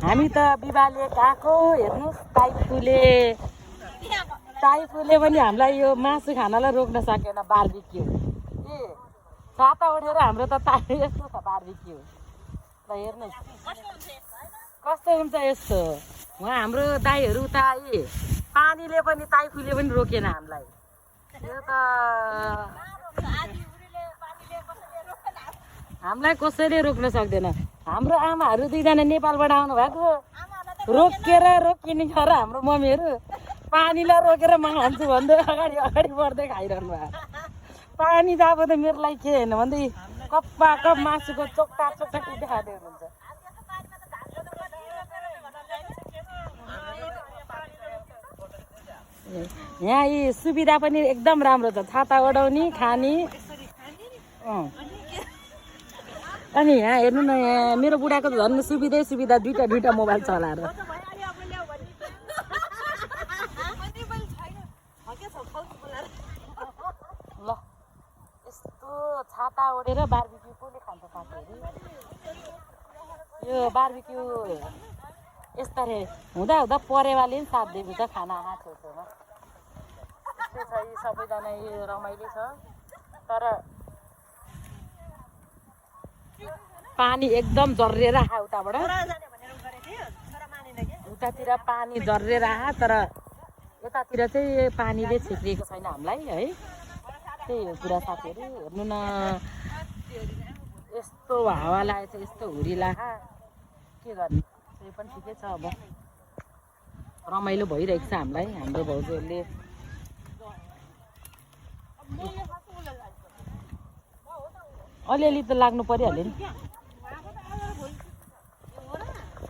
हामी त बिबाले गएको हेर्नुहोस् टाइफुले पनि हामीलाई यो मासु खानलाई रोक्न सकेन बार्बिक्यू ए छाता ओढेर हाम्रो त यस्तो छ बार्बिक्यू ल हेर्नुहोस् कस्तो हुन्छ यस्तो उहाँ हाम्रो दाइहरू उता पानीले पनि टाइफुले पनि रोकेन हामीलाई यो त हामीलाई कसैले रोक्न सक्दैन हाम्रो आमाहरू दुईजना नेपालबाट आउनु भएको रोकेर रोकिने गरेर हाम्रो मम्मीहरू पानीलाई रोकेर म खान्छु भन्दै अगाडि बढ्दै खाइरहनु भयो पानी त अब त मेरो लागि के होइन भन्दै कप्पा कप मासुको चोक्टा टिप्दै खाँदै हुनुहुन्छ यहाँ यी सुविधा पनि एकदम राम्रो छ छाता ओढाउने खाने अनि यहाँ हेर्नु न यहाँ मेरो बुढाको झन् सुविधा दुईटा मोबाइल चलाएर ल यस्तो छाता ओढेर बार्बिक्यू कसले खान्छ साथीहरू यो बार्बिक्यू यस्ता रे हुँदा परेवाले पनि साथ दिएको छ खाना छेउछेउमा यस्तै छ यी सबैजना यो रमाइलो छ तर पानी एकदम जर्रेर आयो उताबाट उतातिर पानी जर्रेर आयो तर यतातिर चाहिँ पानीले छिप्रिएको छैन हामीलाई है त्यही हो कुरा साथीहरू हेर्नु न यस्तो हावा लागेको छ यस्तो हुरी लागा के गर्ने त्यही पनि ठिकै छ अब रमाइलो भइरहेको छ हामीलाई हाम्रो भाउजूहरूले अलिअलि त लाग्नु परिहाल्यो नि